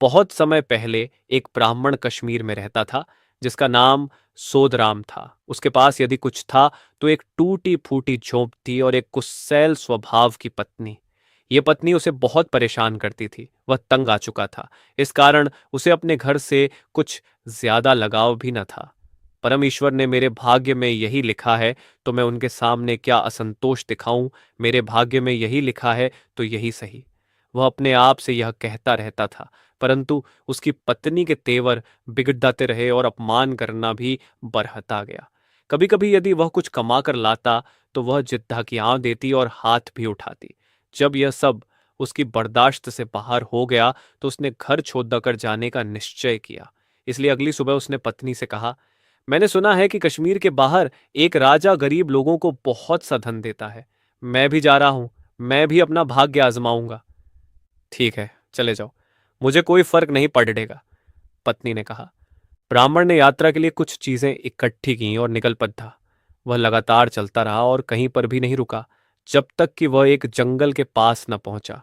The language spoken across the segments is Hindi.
बहुत समय पहले एक ब्राह्मण कश्मीर में रहता था जिसका नाम सोदराम था। उसके पास यदि कुछ था तो एक टूटी फूटी झोंप थी और एक गुस्सैल स्वभाव की पत्नी। ये पत्नी उसे बहुत परेशान करती थी। वह तंग आ चुका था। इस कारण उसे अपने घर से कुछ ज्यादा लगाव भी न था। परम ईश्वर ने मेरे भाग्य में यही लिखा है तो मैं उनके सामने क्या असंतोष दिखाऊं। मेरे भाग्य में यही लिखा है तो यही सही। वह अपने आप से यह कहता रहता था, परंतु उसकी पत्नी के तेवर बिगड़ते रहे और अपमान करना भी बरहता गया। कभी कभी यदि वह कुछ कमा कर लाता तो वह जिद्दहकियां देती और हाथ भी उठाती। जब यह सब उसकी बर्दाश्त से बाहर हो गया तो उसने घर छोड़ कर जाने का निश्चय किया। इसलिए अगली सुबह उसने पत्नी से कहा, मैंने सुना है कि कश्मीर के बाहर एक राजा गरीब लोगों को बहुत सा धन देता है। मैं भी जा रहा हूं। मैं भी अपना भाग्य आजमाऊंगा। ठीक है, चले जाओ। मुझे कोई फर्क नहीं पड़ेगा, पत्नी ने कहा। ब्राह्मण ने यात्रा के लिए कुछ चीजें इकट्ठी की और निकल पड़ा। वह लगातार चलता रहा और कहीं पर भी नहीं रुका जब तक कि वह एक जंगल के पास न पहुंचा।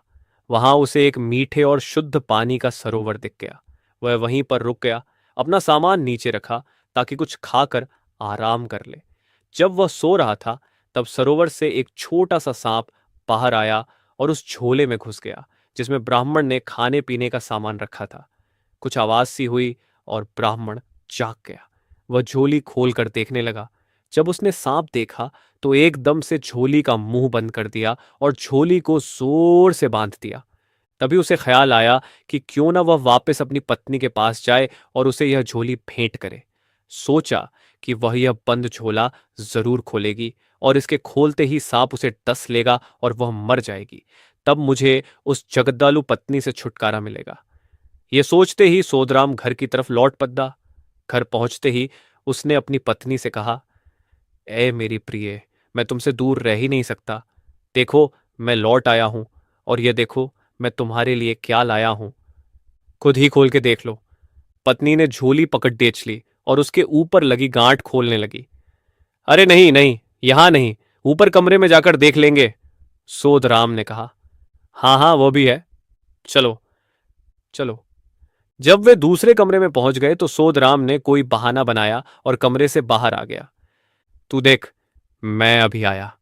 वहां उसे एक मीठे और शुद्ध पानी का सरोवर दिख गया। वह वहीं पर रुक गया, अपना सामान नीचे रखा ताकि कुछ खाकर आराम कर ले। जब वह सो रहा था तब सरोवर से एक छोटा सा सांप बाहर आया और उस झोले में घुस गया जिसमें ब्राह्मण ने खाने पीने का सामान रखा था। कुछ आवाज सी हुई और ब्राह्मण जाग गया। वह झोली खोलकर देखने लगा। जब उसने सांप देखा तो एकदम से झोली का मुंह बंद कर दिया और झोली को जोर से बांध दिया। तभी उसे ख्याल आया कि क्यों ना वह वापस अपनी पत्नी के पास जाए और उसे यह झोली भेंट करे। सोचा कि वह यह बंद झोला जरूर खोलेगी और इसके खोलते ही सांप उसे डस लेगा और वह मर जाएगी। तब मुझे उस जगद्दलु पत्नी से छुटकारा मिलेगा। ये सोचते ही सोदराम घर की तरफ लौट पड़ा। घर पहुंचते ही उसने अपनी पत्नी से कहा, ए मेरी प्रिय, मैं तुमसे दूर रह ही नहीं सकता। देखो, मैं लौट आया हूं और ये देखो मैं तुम्हारे लिए क्या लाया हूं। खुद ही खोल के देख लो। पत्नी ने झोली पकड़ देच ली और उसके ऊपर लगी गांठ खोलने लगी। अरे नहीं नहीं, यहां नहीं, ऊपर कमरे में जाकर देख लेंगे, सोदराम ने कहा। हाँ हाँ, वो भी है, चलो चलो। जब वे दूसरे कमरे में पहुंच गए तो सोदराम ने कोई बहाना बनाया और कमरे से बाहर आ गया। तू देख, मैं अभी आया।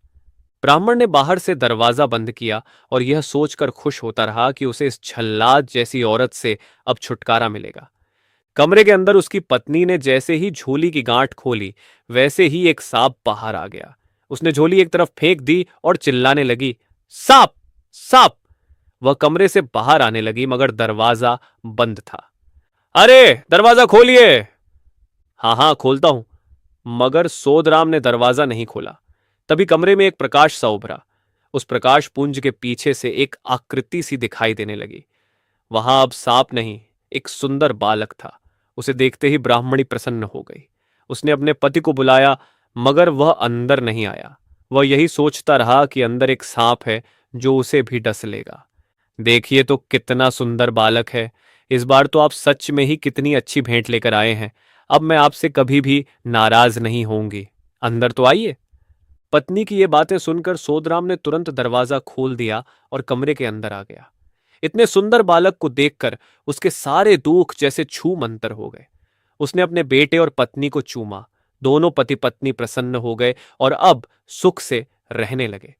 ब्राह्मण ने बाहर से दरवाजा बंद किया और यह सोचकर खुश होता रहा कि उसे इस छल्लाद जैसी औरत से अब छुटकारा मिलेगा। कमरे के अंदर उसकी पत्नी ने जैसे ही झोली की गांठ खोली वैसे ही एक सांप बाहर आ गया। उसने झोली एक तरफ फेंक दी और चिल्लाने लगी, सांप सांप। वह कमरे से बाहर आने लगी मगर दरवाजा बंद था। अरे दरवाजा खोलिए। हाँ हाँ, खोलता हूं। मगर सोदराम ने दरवाजा नहीं खोला। तभी कमरे में एक प्रकाश सा उभरा। उस प्रकाश पुंज के पीछे से एक आकृति सी दिखाई देने लगी। वहां अब सांप नहीं, एक सुंदर बालक था। उसे देखते ही ब्राह्मणी प्रसन्न हो गई। उसने अपने पति को बुलाया मगर वह अंदर नहीं आया। वह यही सोचता रहा कि अंदर एक सांप है जो उसे भी डस लेगा। देखिए तो कितना सुंदर बालक है। इस बार तो आप सच में ही कितनी अच्छी भेंट लेकर आए हैं। अब मैं आपसे कभी भी नाराज नहीं होंगी। अंदर तो आइए। पत्नी की ये बातें सुनकर सोदराम ने तुरंत दरवाजा खोल दिया और कमरे के अंदर आ गया। इतने सुंदर बालक को देखकर उसके सारे दुख जैसे छू मंतर हो गए। उसने अपने बेटे और पत्नी को चूमा। दोनों पति पत्नी प्रसन्न हो गए और अब सुख से रहने लगे।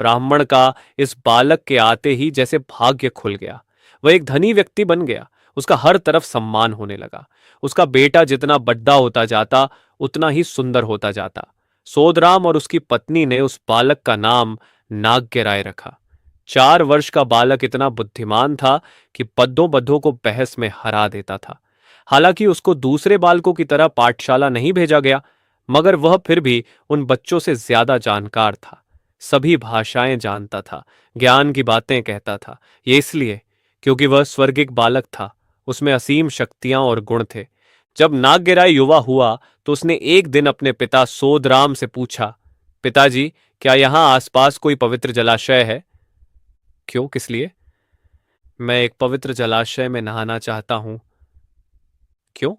ब्राह्मण का इस बालक के आते ही जैसे भाग्य खुल गया। वह एक धनी व्यक्ति बन गया। उसका हर तरफ सम्मान होने लगा। उसका बेटा जितना बड़ा होता जाता उतना ही सुंदर होता जाता। सोदराम और उसकी पत्नी ने उस बालक का नाम नाग्य रखा। 4 वर्ष का बालक इतना बुद्धिमान था कि बद्दों बद्दों को बहस में हरा देता था। हालांकि उसको दूसरे बालकों की तरह पाठशाला नहीं भेजा गया, मगर वह फिर भी उन बच्चों से ज्यादा जानकार था। सभी भाषाएं जानता था, ज्ञान की बातें कहता था। ये इसलिए क्योंकि वह स्वर्गिक बालक था। उसमें असीम शक्तियां और गुण थे। जब नाग्यराय युवा हुआ तो उसने एक दिन अपने पिता सोदराम से पूछा, पिताजी, क्या यहां आसपास कोई पवित्र जलाशय है? क्यों, किस लिए? मैं एक पवित्र जलाशय में नहाना चाहता हूं। क्यों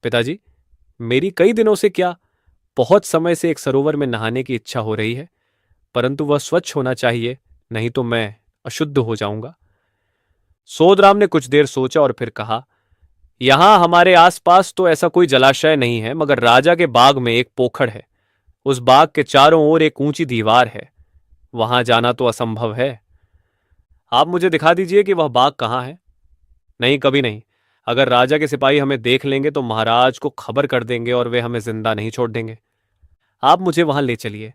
पिताजी? मेरी कई दिनों से, क्या बहुत समय से एक सरोवर में नहाने की इच्छा हो रही है, परंतु वह स्वच्छ होना चाहिए, नहीं तो मैं अशुद्ध हो जाऊंगा। सोदराम ने कुछ देर सोचा और फिर कहा, यहां हमारे आसपास तो ऐसा कोई जलाशय नहीं है, मगर राजा के बाग में एक पोखर है। उस बाग के चारों ओर एक ऊंची दीवार है। वहां जाना तो असंभव है। आप मुझे दिखा दीजिए कि वह बाग कहाँ है। नहीं, कभी नहीं। अगर राजा के सिपाही हमें देख लेंगे तो महाराज को खबर कर देंगे और वे हमें जिंदा नहीं छोड़ देंगे। आप मुझे वहां ले चलिए।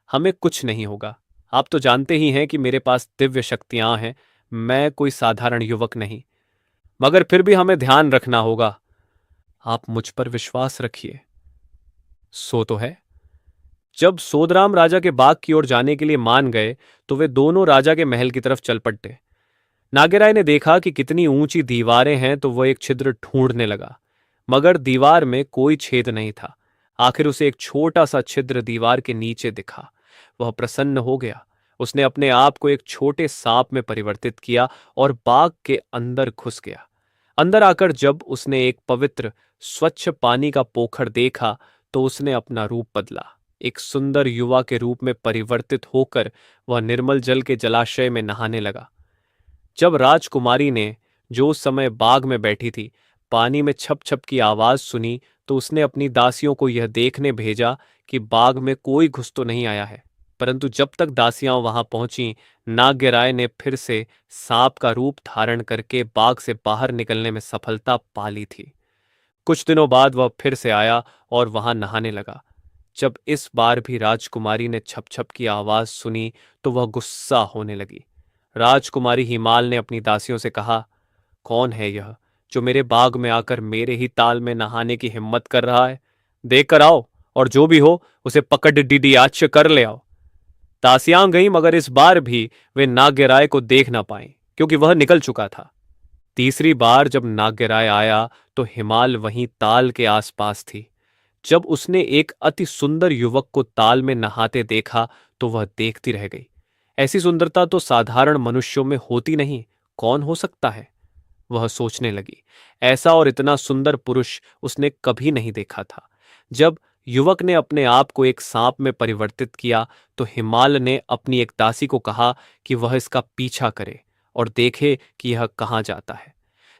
हमें कुछ नहीं होगा। आप तो जानते ही हैं कि मेरे पास दिव्य शक्तियां हैं। मैं कोई साधारण युवक नहीं। मगर फिर भी हमें ध्यान रखना होगा। आप मुझ पर विश्वास रखिए। सो तो है। जब सोदराम राजा के बाग की ओर जाने के लिए मान गए तो वे दोनों राजा के महल की तरफ चल पड़े। नागेराय ने देखा कि कितनी ऊंची दीवारें हैं तो वह एक छिद्र ढूंढने लगा, मगर दीवार में कोई छेद नहीं था। आखिर उसे एक छोटा सा छिद्र दीवार के नीचे दिखा। वह प्रसन्न हो गया। उसने अपने आप को एक छोटे सांप में परिवर्तित किया और बाग के अंदर घुस गया। अंदर आकर जब उसने एक पवित्र स्वच्छ पानी का पोखर देखा तो उसने अपना रूप बदला। एक सुंदर युवा के रूप में परिवर्तित होकर वह निर्मल जल के जलाशय में नहाने लगा। जब राजकुमारी ने, जो उस समय बाग में बैठी थी, पानी में छप छप की आवाज सुनी तो उसने अपनी दासियों को यह देखने भेजा कि बाग में कोई घुस तो नहीं आया है। परंतु जब तक दासियां वहां पहुंची, नाग्यराय ने फिर से सांप का रूप धारण करके बाग से बाहर निकलने में सफलता पा ली थी। कुछ दिनों बाद वह फिर से आया और वहां नहाने लगा। जब इस बार भी राजकुमारी ने छप छप की आवाज सुनी तो वह गुस्सा होने लगी। राजकुमारी हिमाल ने अपनी दासियों से कहा, कौन है यह जो मेरे बाग में आकर मेरे ही ताल में नहाने की हिम्मत कर रहा है? देख कर आओ, और जो भी हो उसे पकड़ डिडियाच कर ले आओ। दासियां गईं, मगर इस बार भी वे नाग्यराय को देख ना पाईं, क्योंकि वह निकल चुका था। तीसरी बार जब नाग्यराय आया तो हिमाल वहीं ताल के आसपास थी। जब उसने एक अति सुंदर युवक को ताल में नहाते देखा तो वह देखती रह गई। ऐसी सुंदरता तो साधारण मनुष्यों में होती नहीं। कौन हो सकता है? वह सोचने लगी। ऐसा और इतना सुंदर पुरुष उसने कभी नहीं देखा था। जब युवक ने अपने आप को एक सांप में परिवर्तित किया तो हिमाल ने अपनी एक दासी को कहा कि वह इसका पीछा करे और देखे कि यह कहाँ जाता है।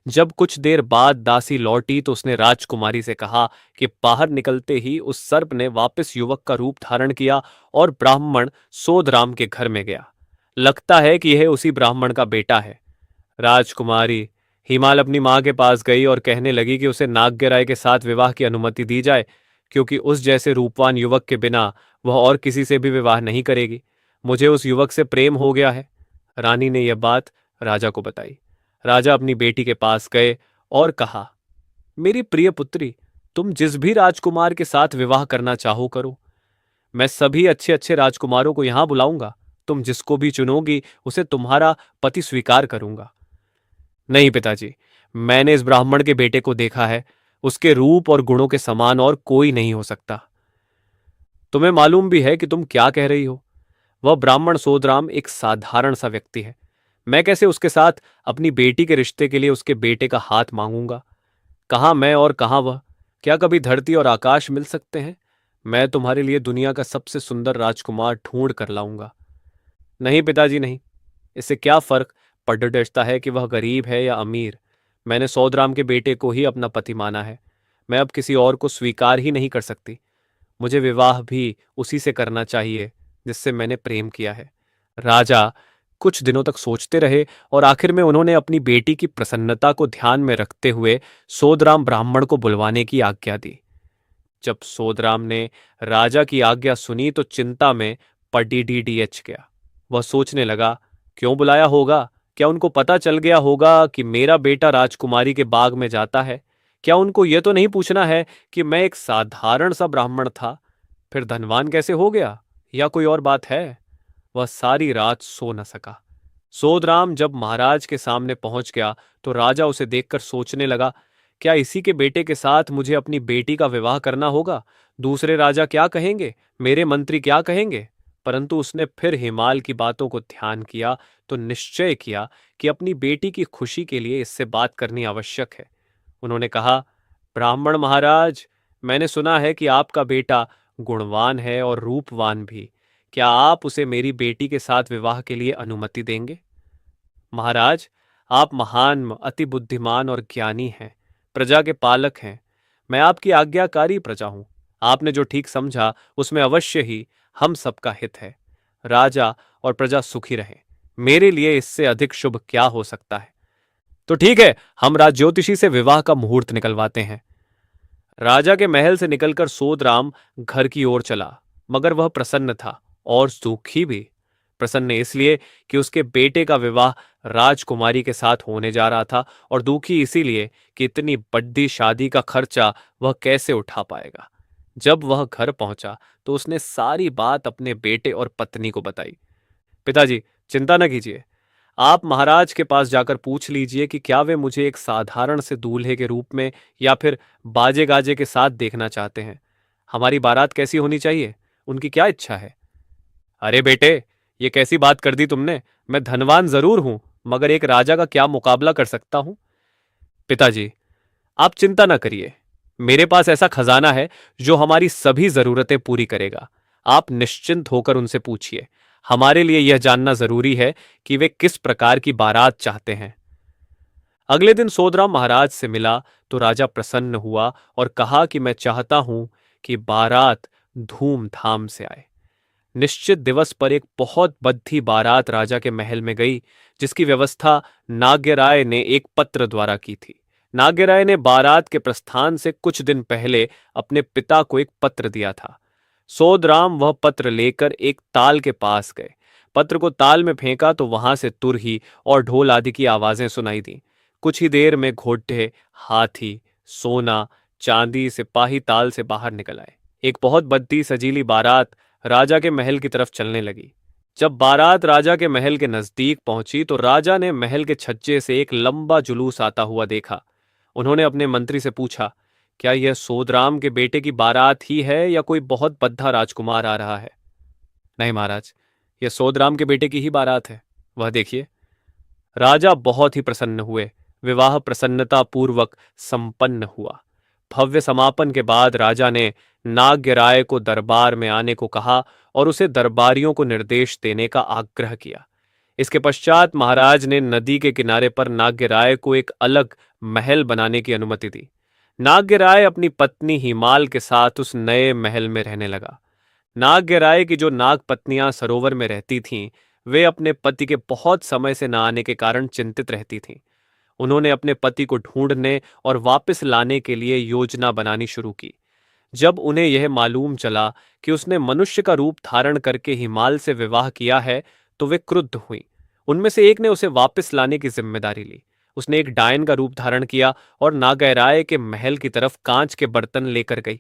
जब कुछ देर बाद दासी लौटी तो उसने राजकुमारी से कहा कि बाहर निकलते ही उस सर्प ने वापस युवक का रूप धारण किया और ब्राह्मण सोदराम के घर में गया। लगता है कि यह उसी ब्राह्मण का बेटा है। राजकुमारी हिमाल अपनी मां के पास गई और कहने लगी कि उसे नाग्यराय के साथ विवाह की अनुमति दी जाए, क्योंकि उस जैसे रूपवान युवक के बिना वह और किसी से भी विवाह नहीं करेगी। मुझे उस युवक से प्रेम हो गया है। रानी ने यह बात राजा को बताई। राजा अपनी बेटी के पास गए और कहा, मेरी प्रिय पुत्री, तुम जिस भी राजकुमार के साथ विवाह करना चाहो करो। मैं सभी अच्छे अच्छे राजकुमारों को यहां बुलाऊंगा। तुम जिसको भी चुनोगी उसे तुम्हारा पति स्वीकार करूंगा। नहीं पिताजी, मैंने इस ब्राह्मण के बेटे को देखा है। उसके रूप और गुणों के समान और कोई नहीं हो सकता। तुम्हें मालूम भी है कि तुम क्या कह रही हो। वह ब्राह्मण सोदराम एक साधारण सा व्यक्ति है। मैं कैसे उसके साथ अपनी बेटी के रिश्ते के लिए उसके बेटे का हाथ मांगूंगा? कहाँ मैं और कहाँ वह? क्या कभी धरती और आकाश मिल सकते हैं? मैं तुम्हारे लिए दुनिया का सबसे सुंदर राजकुमार ढूंढ कर लाऊंगा। नहीं पिताजी, नहीं। इससे क्या फर्क पड़ता है कि वह गरीब है या अमीर? मैंने सौदराम के बेटे को ही अपना पति माना है। मैं अब किसी और को स्वीकार ही नहीं कर सकती। मुझे विवाह भी उसी से करना चाहिए जिससे मैंने प्रेम किया है। राजा कुछ दिनों तक सोचते रहे और आखिर में उन्होंने अपनी बेटी की प्रसन्नता को ध्यान में रखते हुए सोदराम ब्राह्मण को बुलवाने की आज्ञा दी। जब सोदराम ने राजा की आज्ञा सुनी तो चिंता में पड़ीडीडीएच गया। वह सोचने लगा, क्यों बुलाया होगा? क्या उनको पता चल गया होगा कि मेरा बेटा राजकुमारी के बाग में जाता है? क्या उनको यह तो नहीं पूछना है कि मैं एक साधारण सा ब्राह्मण था, फिर धनवान कैसे हो गया, या कोई और बात है? वह सारी रात सो न सका। सोदराम जब महाराज के सामने पहुंच गया तो राजा उसे देखकर सोचने लगा, क्या इसी के बेटे के साथ मुझे अपनी बेटी का विवाह करना होगा? दूसरे राजा क्या कहेंगे? मेरे मंत्री क्या कहेंगे? परंतु उसने फिर हिमाल की बातों को ध्यान किया तो निश्चय किया कि अपनी बेटी की खुशी के लिए इससे बात करनी आवश्यक है। उन्होंने कहा, ब्राह्मण महाराज, मैंने सुना है कि आपका बेटा गुणवान है और रूपवान भी। क्या आप उसे मेरी बेटी के साथ विवाह के लिए अनुमति देंगे? महाराज, आप महान, अति बुद्धिमान और ज्ञानी हैं, प्रजा के पालक हैं। मैं आपकी आज्ञाकारी प्रजा हूं। आपने जो ठीक समझा उसमें अवश्य ही हम सबका हित है। राजा और प्रजा सुखी रहें। मेरे लिए इससे अधिक शुभ क्या हो सकता है? तो ठीक है, हम राज ज्योतिषी से विवाह का मुहूर्त निकलवाते हैं। राजा के महल से निकलकर सोदराम घर की ओर चला, मगर वह प्रसन्न था और दुखी भी। प्रसन्न इसलिए कि उसके बेटे का विवाह राजकुमारी के साथ होने जा रहा था, और दुखी इसीलिए कि इतनी बड़ी शादी का खर्चा वह कैसे उठा पाएगा। जब वह घर पहुंचा तो उसने सारी बात अपने बेटे और पत्नी को बताई। पिताजी, चिंता न कीजिए। आप महाराज के पास जाकर पूछ लीजिए कि क्या वे मुझे एक साधारण से दूल्हे के रूप में या फिर बाजे गाजे के साथ देखना चाहते हैं। हमारी बारात कैसी होनी चाहिए, उनकी क्या इच्छा है? अरे बेटे, ये कैसी बात कर दी तुमने? मैं धनवान जरूर हूं, मगर एक राजा का क्या मुकाबला कर सकता हूं? पिताजी, आप चिंता न करिए। मेरे पास ऐसा खजाना है जो हमारी सभी जरूरतें पूरी करेगा। आप निश्चिंत होकर उनसे पूछिए। हमारे लिए यह जानना जरूरी है कि वे किस प्रकार की बारात चाहते हैं। अगले दिन सोदराम महाराज से मिला तो राजा प्रसन्न हुआ और कहा कि मैं चाहता हूं कि बारात धूमधाम से आए। निश्चित दिवस पर एक बहुत बड़ी बारात राजा के महल में गई, जिसकी व्यवस्था नाग्यराय ने एक पत्र द्वारा की थी। नाग्यराय ने बारात के प्रस्थान से कुछ दिन पहले अपने पिता को एक पत्र दिया था। सोदराम वह पत्र लेकर एक ताल के पास गए। पत्र को ताल में फेंका तो वहां से तुरही और ढोल आदि की आवाजें सुनाई दी। कुछ ही देर में घोड़े, हाथी, सोना, चांदी, सिपाही ताल से बाहर निकल आए। एक बहुत बड़ी सजीली बारात राजा के महल की तरफ चलने लगी। जब बारात राजा के महल के नजदीक पहुंची तो राजा ने महल के छज्जे से एक लंबा जुलूस आता हुआ देखा। उन्होंने अपने मंत्री से पूछा, क्या यह सोदराम के बेटे की बारात ही है या कोई बहुत बद्धा राजकुमार आ रहा है? नहीं महाराज, यह सोदराम के बेटे की ही बारात है। वह देखिए। राजा बहुत ही प्रसन्न हुए। विवाह प्रसन्नता पूर्वक संपन्न हुआ। भव्य समापन के बाद राजा ने नाग्यराय को दरबार में आने को कहा और उसे दरबारियों को निर्देश देने का आग्रह किया। इसके पश्चात महाराज ने नदी के किनारे पर नाग्यराय को एक अलग महल बनाने की अनुमति दी। नाग्यराय अपनी पत्नी हिमाल के साथ उस नए महल में रहने लगा। नाग्यराय की जो नाग पत्नियां सरोवर में रहती थीं, वे अपने पति के बहुत समय से न आने के कारण चिंतित रहती थीं। उन्होंने अपने पति को ढूंढने और वापस लाने के लिए योजना बनानी शुरू की। जब उन्हें यह मालूम चला कि उसने मनुष्य का रूप धारण करके हिमाल से विवाह किया है, तो वे क्रुद्ध हुईं। उनमें से एक ने उसे वापस लाने की जिम्मेदारी ली। उसने एक डायन का रूप धारण किया और नागराय के महल की तरफ कांच के बर्तन लेकर गई।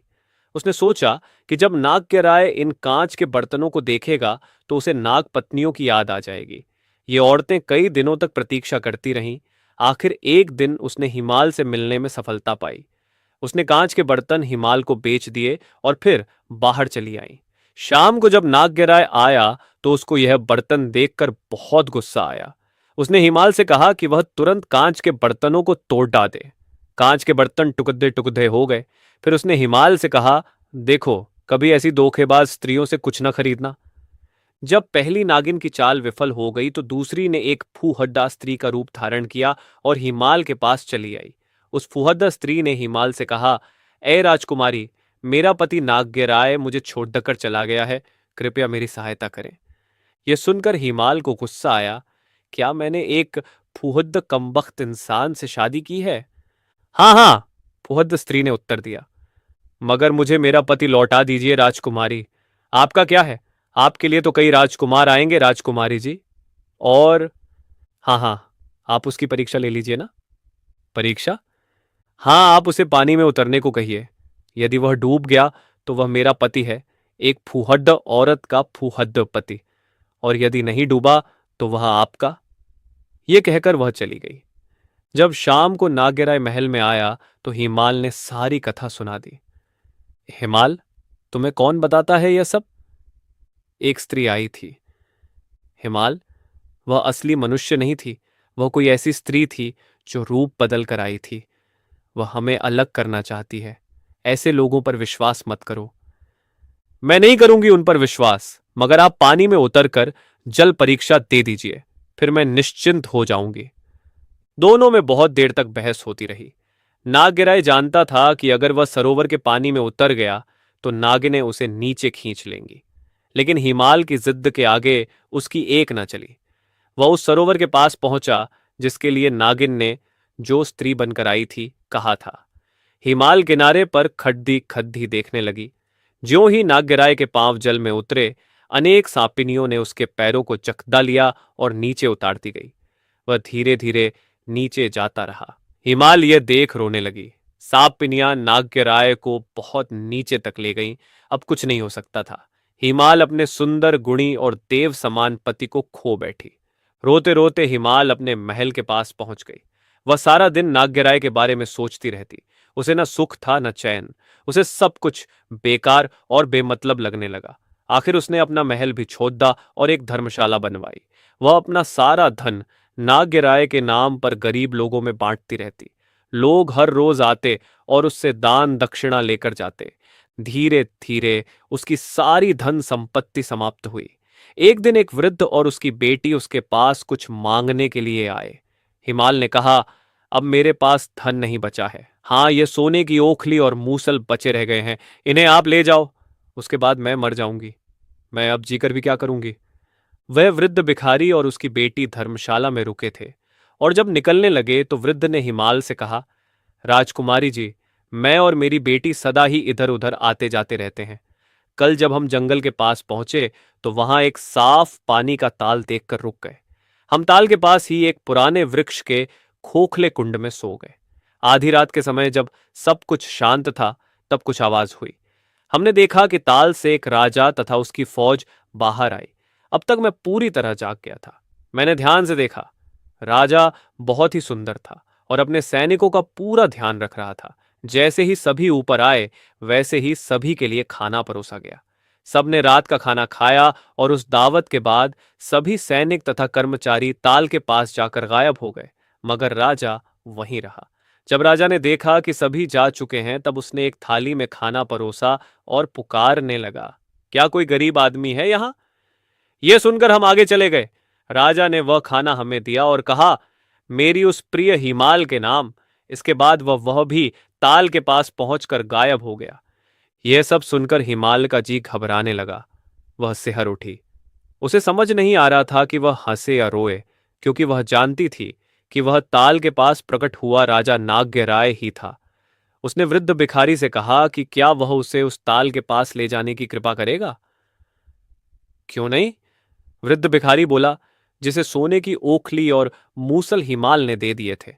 उसने सोचा कि जब नाग्यराय इन कांच के बर्तनों को देखेगा तो उसे नाग पत्नियों की याद आ जाएगी। ये औरतें कई दिनों तक प्रतीक्षा करती रहीं। आखिर एक दिन उसने हिमाल से मिलने में सफलता पाई। उसने कांच के बर्तन हिमाल को बेच दिए और फिर बाहर चली आई। शाम को जब नाग्यराय आया तो उसको यह बर्तन देखकर बहुत गुस्सा आया। उसने हिमाल से कहा कि वह तुरंत कांच के बर्तनों को तोड़ डाले। कांच के बर्तन टुकड़े टुकड़े हो गए। फिर उसने हिमाल से कहा, देखो, कभी ऐसी धोखेबाज स्त्रियों से कुछ न खरीदना। जब पहली नागिन की चाल विफल हो गई तो दूसरी ने एक फूहड्डा स्त्री का रूप धारण किया और हिमाल के पास चली आई। उस फूहड्डा स्त्री ने हिमाल से कहा, ए राजकुमारी, मेरा पति नाग्यराय मुझे छोड़कर चला गया है, कृपया मेरी सहायता करें। यह सुनकर हिमाल को गुस्सा आया। क्या मैंने एक फूहड्ड कमबख्त इंसान से शादी की है? हाँ हाँ, फूहड्ड स्त्री ने उत्तर दिया। मगर मुझे मेरा पति लौटा दीजिए राजकुमारी। आपका क्या है, आपके लिए तो कई राजकुमार आएंगे राजकुमारी जी। और हाँ हाँ, आप उसकी परीक्षा ले लीजिए ना। परीक्षा? हाँ, आप उसे पानी में उतरने को कहिए। यदि वह डूब गया तो वह मेरा पति है, एक फूहड्ड औरत का फूहड्ड पति। और यदि नहीं डूबा तो वह आपका। ये कहकर वह चली गई। जब शाम को नाग्यराय महल में आया तो हिमाल ने सारी कथा सुना दी। हिमाल, तुम्हें कौन बताता है यह सब? एक स्त्री आई थी। हिमाल, वह असली मनुष्य नहीं थी। वह कोई ऐसी स्त्री थी जो रूप बदल कर आई थी। वह हमें अलग करना चाहती है। ऐसे लोगों पर विश्वास मत करो। मैं नहीं करूंगी उन पर विश्वास, मगर आप पानी में उतरकर जल परीक्षा दे दीजिए, फिर मैं निश्चिंत हो जाऊंगी। दोनों में बहुत देर तक बहस होती रही। नागगिराय जानता था कि अगर वह सरोवर के पानी में उतर गया तो नागिनें उसे नीचे खींच लेंगी, लेकिन हिमाल की जिद के आगे उसकी एक न चली। वह उस सरोवर के पास पहुंचा जिसके लिए नागिन ने, जो स्त्री बनकर आई थी, कहा था। हिमाल किनारे पर खड्डी खद्दी देखने लगी। ज्यों ही नागगिराय के पांव जल में उतरे, अनेक सांपिनियों ने उसके पैरों को जकड़ा लिया और नीचे उतारती गई। वह धीरे धीरे नीचे जाता रहा। हिमाल यह देख रोने लगी। सांपिनियां नागगिराय को बहुत नीचे तक ले गईं। अब कुछ नहीं हो सकता था। हिमाल अपने सुंदर, गुणी और देव समान पति को खो बैठी। रोते रोते हिमाल अपने महल के पास पहुंच गई। वह सारा दिन नागगिराय के बारे में सोचती रहती। उसे न सुख था न चैन। उसे सब कुछ बेकार और बेमतलब लगने लगा। आखिर उसने अपना महल भी छोड़ा और एक धर्मशाला बनवाई। वह अपना सारा धन नागगिराय के नाम पर गरीब लोगों में बांटती रहती। लोग हर रोज आते और उससे दान दक्षिणा लेकर जाते। धीरे धीरे उसकी सारी धन संपत्ति समाप्त हुई। एक दिन एक वृद्ध और उसकी बेटी उसके पास कुछ मांगने के लिए आए। हिमाल ने कहा, अब मेरे पास धन नहीं बचा है। हाँ, ये सोने की ओखली और मूसल बचे रह गए हैं। इन्हें आप ले जाओ। उसके बाद मैं मर जाऊंगी। मैं अब जीकर भी क्या करूंगी। वह वृद्ध भिखारी और उसकी बेटी धर्मशाला में रुके थे और जब निकलने लगे तो वृद्ध ने हिमाल से कहा, राजकुमारी जी, मैं और मेरी बेटी सदा ही इधर उधर आते जाते रहते हैं। कल जब हम जंगल के पास पहुंचे तो वहां एक साफ पानी का ताल देखकर रुक गए। हम ताल के पास ही एक पुराने वृक्ष के खोखले कुंड में सो गए। आधी रात के समय जब सब कुछ शांत था तब कुछ आवाज हुई। हमने देखा कि ताल से एक राजा तथा उसकी फौज बाहर आई। अब तक मैं पूरी तरह जाग गया था। मैंने ध्यान से देखा। राजा बहुत ही सुंदर था और अपने सैनिकों का पूरा ध्यान रख रहा था। जैसे ही सभी ऊपर आए वैसे ही सभी के लिए खाना परोसा गया। सबने रात का खाना खाया और उस दावत के बाद सभी सैनिक तथा कर्मचारी ताल के पास जाकर गायब हो गए, मगर राजा वहीं रहा। जब राजा ने देखा कि सभी जा चुके हैं तब उसने एक थाली में खाना परोसा और पुकारने लगा, क्या कोई गरीब आदमी है यहां? यह सुनकर हम आगे चले गए। राजा ने वह खाना हमें दिया और कहा, मेरी उस प्रिय हिमाल के नाम। इसके बाद वह भी ताल के पास पहुंचकर गायब हो गया। यह सब सुनकर हिमाल का जी घबराने लगा। वह सिहर उठी। उसे समझ नहीं आ रहा था कि वह हंसे या रोए, क्योंकि वह जानती थी कि वह ताल के पास प्रकट हुआ राजा नागराय ही था। उसने वृद्ध भिखारी से कहा कि क्या वह उसे उस ताल के पास ले जाने की कृपा करेगा। क्यों नहीं? वृद्ध भिखारी बोला, जिसे सोने की ओखली और मूसल हिमाल ने दे दिए थे।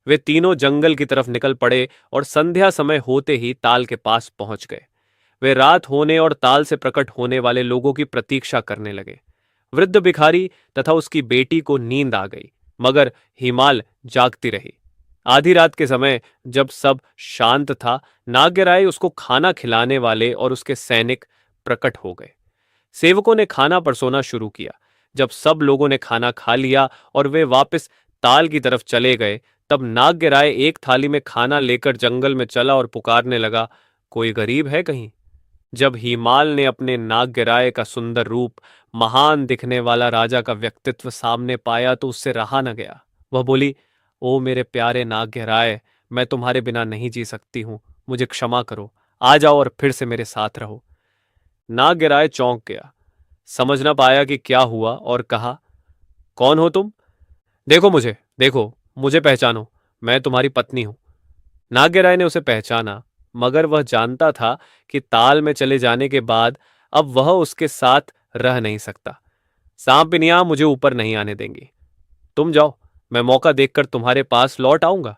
वे तीनों जंगल की तरफ निकल पड़े और संध्या समय होते ही ताल के पास पहुंच गए। वे रात होने और ताल से प्रकट होने वाले लोगों की प्रतीक्षा करने लगे। वृद्ध भिखारी तथा उसकी बेटी को नींद आ गई, मगर हिमाल जागती रही। आधी रात के समय जब सब शांत था, नागराय उसको खाना खिलाने वाले और उसके सैनिक प्रकट हो गए। सेवकों ने खाना परसोना शुरू किया। जब सब लोगों ने खाना खा लिया और वे वापस ताल की तरफ चले गए, तब नागराय एक थाली में खाना लेकर जंगल में चला और पुकारने लगा, कोई गरीब है कहीं? जब हिमाल ने अपने नागराय का सुंदर रूप, महान दिखने वाला राजा का व्यक्तित्व सामने पाया तो उससे रहा न गया। वह बोली, ओ मेरे प्यारे नागराय, मैं तुम्हारे बिना नहीं जी सकती हूं। मुझे क्षमा करो। आ जाओ और फिर से मेरे साथ रहो। नागराय चौंक गया, समझ न पाया कि क्या हुआ और कहा, कौन हो तुम? देखो मुझे पहचानो। मैं तुम्हारी पत्नी हूं। नागराय ने उसे पहचाना, मगर वह जानता था कि ताल में चले जाने के बाद अब वह उसके साथ रह नहीं सकता। सांपिनियां मुझे ऊपर नहीं आने देंगी। तुम जाओ, मैं मौका देखकर तुम्हारे पास लौट आऊंगा।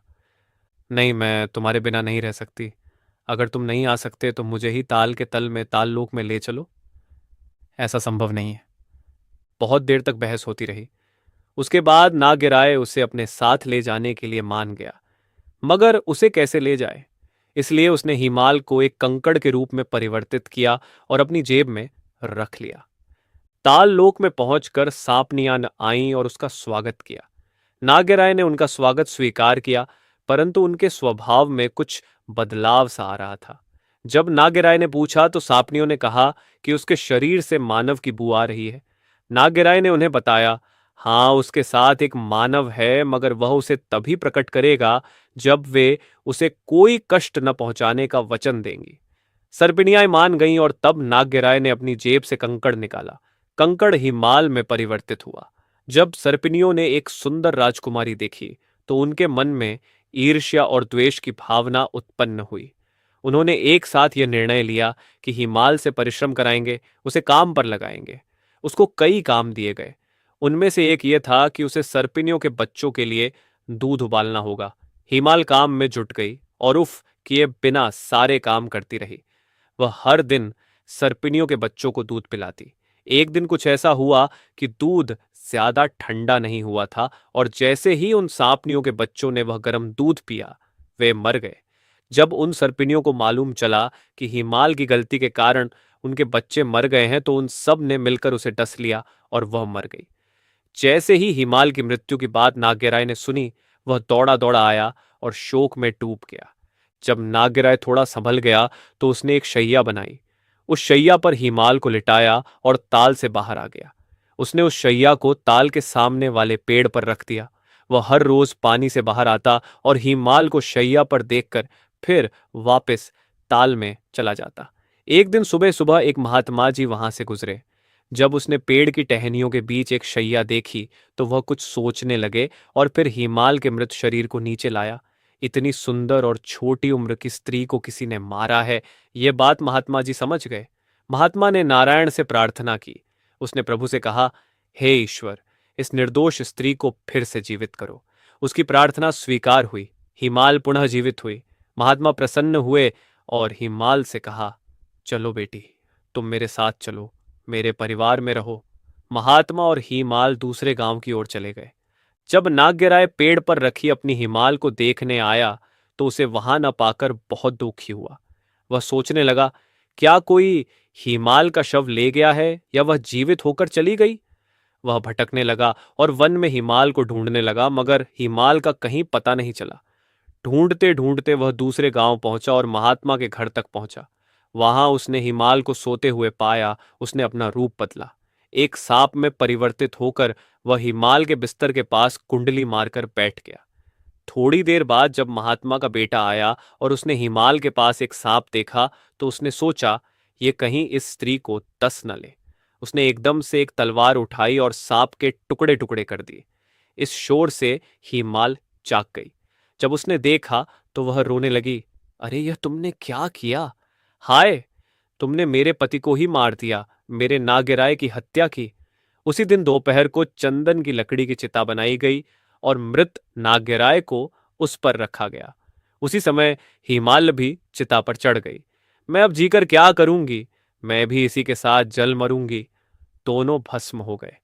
नहीं, मैं तुम्हारे बिना नहीं रह सकती। अगर तुम नहीं आ सकते तो मुझे ही ताल के तल में ताल लोक में ले चलो। ऐसा संभव नहीं है। बहुत देर तक बहस होती रही। उसके बाद नागराय उसे अपने साथ ले जाने के लिए मान गया, मगर उसे कैसे ले जाए, इसलिए उसने हिमाल को एक कंकड़ के रूप में परिवर्तित किया और अपनी जेब में रख लिया। ताल लोक में पहुंचकर सांपनियां आईं और उसका स्वागत किया। नागराय ने उनका स्वागत स्वीकार किया, परंतु उनके स्वभाव में कुछ बदलाव सा आ रहा था। जब नागराय ने पूछा तो सांपनियों ने कहा कि उसके शरीर से मानव की बू आ रही है। नागराय ने उन्हें बताया, हाँ, उसके साथ एक मानव है, मगर वह उसे तभी प्रकट करेगा जब वे उसे कोई कष्ट न पहुंचाने का वचन देंगी। सर्पिणियां मान गईं और तब नाग्यराय ने अपनी जेब से कंकड़ निकाला। कंकड़ हिमाल में परिवर्तित हुआ। जब सर्पिणियों ने एक सुंदर राजकुमारी देखी तो उनके मन में ईर्ष्या और द्वेष की भावना उत्पन्न हुई। उन्होंने एक साथ यह निर्णय लिया कि हिमाल से परिश्रम कराएंगे, उसे काम पर लगाएंगे। उसको कई काम दिए गए। उनमें से एक यह था कि उसे सर्पिनियों के बच्चों के लिए दूध उबालना होगा। हिमाल काम में जुट गई और उफ किए बिना सारे काम करती रही। वह हर दिन सर्पिनियों के बच्चों को दूध पिलाती। एक दिन कुछ ऐसा हुआ कि दूध ज्यादा ठंडा नहीं हुआ था और जैसे ही उन सांपनियों के बच्चों ने वह गर्म दूध पिया, वे मर गए। जब उन सर्पिनियों को मालूम चला कि हिमाल की गलती के कारण उनके बच्चे मर गए हैं, तो उन सब ने मिलकर उसे डस लिया और वह मर गई। जैसे ही हिमाल की मृत्यु की बात नाग्यराय ने सुनी, वह दौड़ा दौड़ा आया और शोक में डूब गया। जब नाग्यराय थोड़ा संभल गया तो उसने एक शैया बनाई। उस शैया पर हिमाल को लिटाया और ताल से बाहर आ गया। उसने उस शैया को ताल के सामने वाले पेड़ पर रख दिया। वह हर रोज पानी से बाहर आता और हिमाल को शैया पर देखकर फिर वापस ताल में चला जाता। एक दिन सुबह सुबह एक महात्मा जी वहां से गुजरे। जब उसने पेड़ की टहनियों के बीच एक शैया देखी तो वह कुछ सोचने लगे और फिर हिमाल के मृत शरीर को नीचे लाया। इतनी सुंदर और छोटी उम्र की स्त्री को किसी ने मारा है, यह बात महात्मा जी समझ गए। महात्मा ने नारायण से प्रार्थना की। उसने प्रभु से कहा, हे ईश्वर, इस निर्दोष स्त्री को फिर से जीवित करो। उसकी प्रार्थना स्वीकार हुई। हिमाल पुनः जीवित हुई। महात्मा प्रसन्न हुए और हिमाल से कहा, चलो बेटी, तुम मेरे साथ चलो, मेरे परिवार में रहो। महात्मा और हिमाल दूसरे गांव की ओर चले गए। जब नाग्यराय पेड़ पर रखी अपनी हिमाल को देखने आया तो उसे वहां न पाकर बहुत दुखी हुआ। वह सोचने लगा, क्या कोई हिमाल का शव ले गया है या वह जीवित होकर चली गई। वह भटकने लगा और वन में हिमाल को ढूंढने लगा, मगर हिमाल का कहीं पता नहीं चला। ढूंढते ढूंढते वह दूसरे गांव पहुंचा और महात्मा के घर तक पहुंचा। वहां उसने हिमाल को सोते हुए पाया। उसने अपना रूप बदला। एक सांप में परिवर्तित होकर वह हिमाल के बिस्तर के पास कुंडली मारकर बैठ गया। थोड़ी देर बाद जब महात्मा का बेटा आया और उसने हिमाल के पास एक सांप देखा तो उसने सोचा, ये कहीं इस स्त्री को डस न ले। उसने एकदम से एक तलवार उठाई और सांप के टुकड़े टुकड़े कर दिए। इस शोर से हिमाल जाग गई। जब उसने देखा तो वह रोने लगी, अरे यह तुमने क्या किया? हाय, तुमने मेरे पति को ही मार दिया, मेरे नागिराय की हत्या की। उसी दिन दोपहर को चंदन की लकड़ी की चिता बनाई गई और मृत नाग्यराय को उस पर रखा गया। उसी समय हिमाल भी चिता पर चढ़ गई। मैं अब जीकर क्या करूंगी, मैं भी इसी के साथ जल मरूंगी। दोनों भस्म हो गए।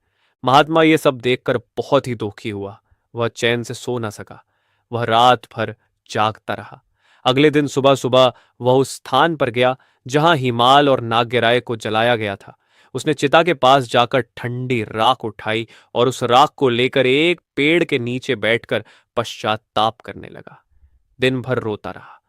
महात्मा ये सब देखकर बहुत ही दुखी हुआ। वह चैन से सो न सका। वह रात भर जागता रहा। अगले दिन सुबह सुबह वह उस स्थान पर गया जहां हिमाल और नाग्यराय को जलाया गया था। उसने चिता के पास जाकर ठंडी राख उठाई और उस राख को लेकर एक पेड़ के नीचे बैठकर पश्चाताप करने लगा। दिन भर रोता रहा।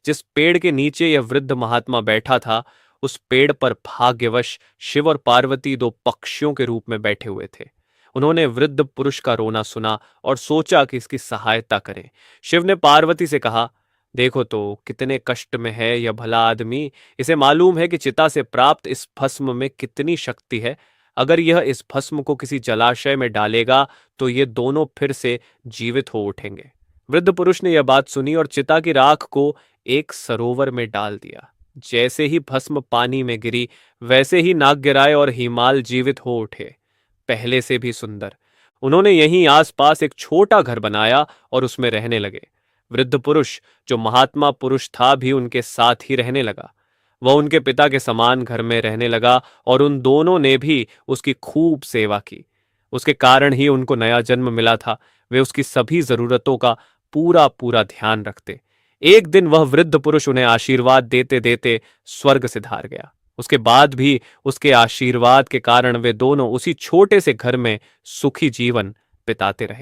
जिस पेड़ के नीचे यह वृद्ध महात्मा बैठा था, उस पेड़ पर भाग्यवश शिव और पार्वती दो पक्षियों के रूप में बैठे हुए थे। उन्होंने वृद्ध पुरुष का रोना सुना और सोचा कि इसकी सहायता करें। शिव ने पार्वती से कहा, देखो तो कितने कष्ट में है यह भला आदमी। इसे मालूम है कि चिता से प्राप्त इस भस्म में कितनी शक्ति है। अगर यह इस भस्म को किसी जलाशय में डालेगा तो ये दोनों फिर से जीवित हो उठेंगे। वृद्ध पुरुष ने यह बात सुनी और चिता की राख को एक सरोवर में डाल दिया। जैसे ही भस्म पानी में गिरी, वैसे ही नाग्यराय और हिमाल जीवित हो उठे, पहले से भी सुंदर। उन्होंने यहीं आसपास एक छोटा घर बनाया और उसमें रहने लगे। वृद्ध पुरुष, जो महात्मा पुरुष था, भी उनके साथ ही रहने लगा। वह उनके पिता के समान घर में रहने लगा और उन दोनों ने भी उसकी खूब सेवा की। उसके कारण ही उनको नया जन्म मिला था। वे उसकी सभी जरूरतों का पूरा पूरा ध्यान रखते। एक दिन वह वृद्ध पुरुष उन्हें आशीर्वाद देते देते स्वर्ग से धार गया। उसके बाद भी उसके आशीर्वाद के कारण वे दोनों उसी छोटे से घर में सुखी जीवन बिताते रहे।